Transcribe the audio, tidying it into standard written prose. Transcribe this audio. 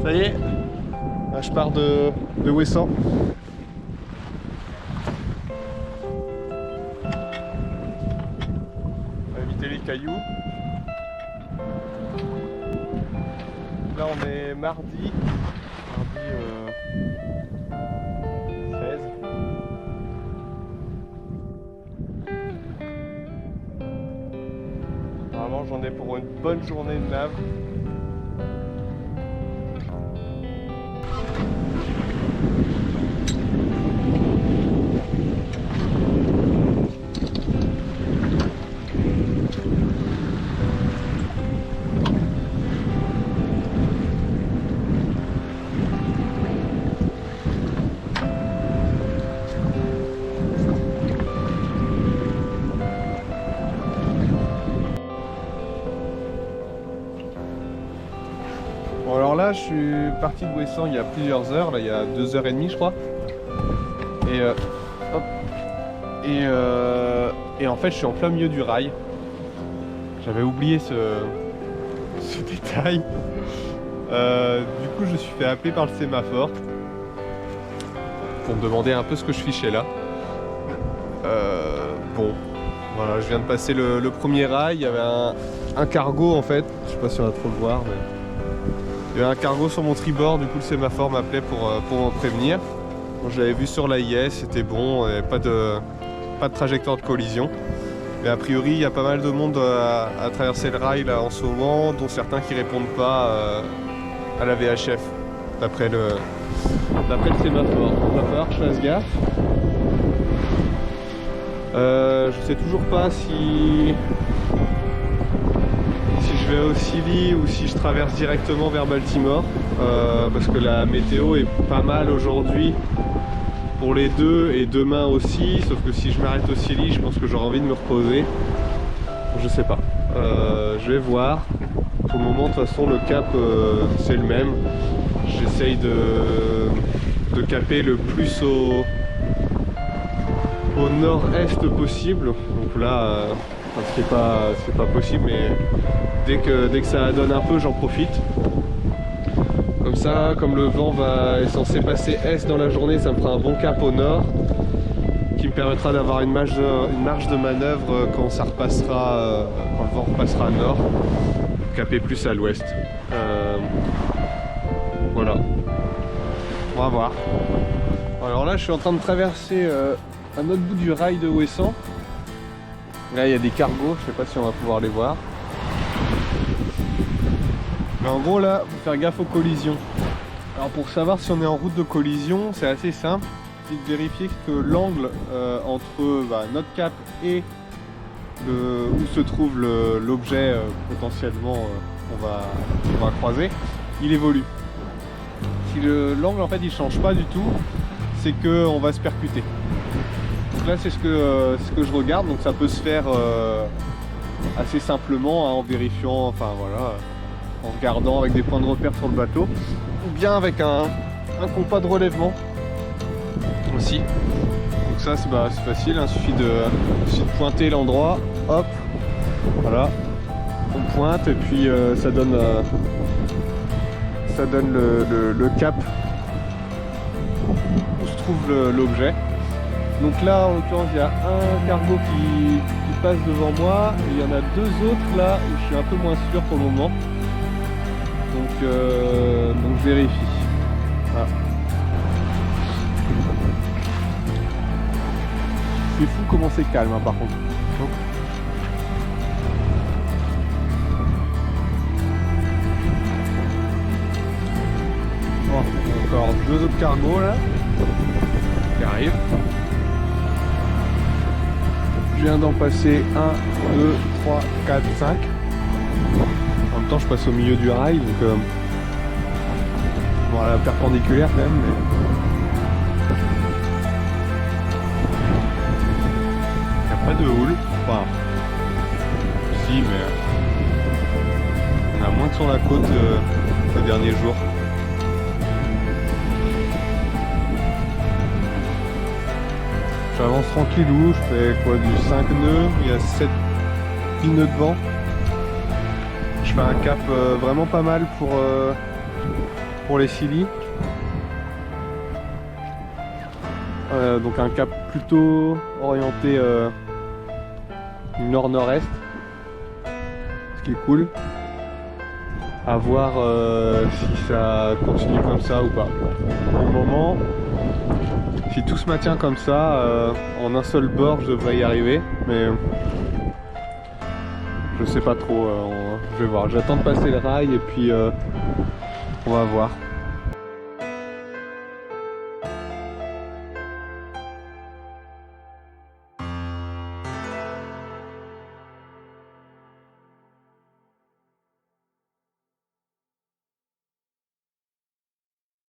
Ça y est, là, je pars de Ouessant. On va éviter les cailloux. Là on est mardi 16. Normalement j'en ai pour une bonne journée de nav. Bon alors là je suis parti de Ouessant il y a plusieurs heures, là il y a 2h30 je crois. Et en fait je suis en plein milieu du rail. J'avais oublié ce détail. Du coup je me suis fait appeler par le sémaphore pour me demander un peu ce que je fichais là. Bon, voilà, je viens de passer le premier rail, il y avait un cargo en fait, je sais pas si on va trop le voir mais... Il y avait un cargo sur mon tribord, du coup le sémaphore m'appelait pour me prévenir. Bon, je l'avais vu sur l'AIS, c'était bon, pas de trajectoire de collision. Mais a priori il y a pas mal de monde à traverser le rail là en ce moment, dont certains qui répondent pas à la VHF, d'après le sémaphore. Il va falloir que je fasse gaffe. Je sais toujours pas si je vais au Silly ou si je traverse directement vers Baltimore, parce que la météo est pas mal aujourd'hui pour les deux et demain aussi, sauf que si je m'arrête au Silly je pense que j'aurai envie de me reposer. Je sais pas, je vais voir. Pour le moment de toute façon le cap c'est le même. J'essaye de caper le plus au nord-est possible. Donc là c'est pas possible, mais dès que ça donne un peu j'en profite. Comme ça, comme le vent est censé passer est dans la journée, ça me fera un bon cap au nord qui me permettra d'avoir une marge de manœuvre quand ça repassera, quand le vent repassera à nord, caper plus à l'ouest. Voilà, on va voir. Alors là je suis en train de traverser un autre bout du rail de Ouessant. Là il y a des cargos, je sais pas si on va pouvoir les voir. Mais en gros là, faut faire gaffe aux collisions. Alors pour savoir si on est en route de collision, c'est assez simple. Il suffit de vérifier que l'angle entre notre cap et où se trouve l'objet potentiellement qu'on va croiser, il évolue. Si l'angle en fait il change pas du tout, c'est qu'on va se percuter. Donc là c'est ce que je regarde, donc ça peut se faire assez simplement en vérifiant, enfin voilà, en regardant avec des points de repère sur le bateau, ou bien avec un compas de relèvement aussi. Donc ça c'est facile, il suffit de pointer l'endroit, hop, voilà, on pointe et puis ça donne le cap où se trouve l'objet. Donc là en l'occurrence il y a un cargo qui passe devant moi et il y en a deux autres là où je suis un peu moins sûr pour le moment. Donc je vérifie. Voilà. C'est fou comment c'est calme par contre. Bon, encore deux autres cargos là qui arrivent. Je viens d'en passer 1, 2, 3, 4, 5. En même temps je passe au milieu du rail, donc voilà, perpendiculaire quand même, mais... Il n'y a pas de houle, enfin... Si, mais... On a moins que sur la côte ces derniers jours. J'avance tranquillou, je fais quoi, du 5 nœuds, il y a 7 nœuds de vent. Je fais un cap vraiment pas mal pour pour les Scilly. Donc un cap plutôt orienté nord-nord-est, ce qui est cool. À voir si ça continue comme ça ou pas. Pour le moment, si tout se maintient comme ça, en un seul bord, je devrais y arriver, mais je sais pas trop. Je vais voir. J'attends de passer le rail et puis on va voir.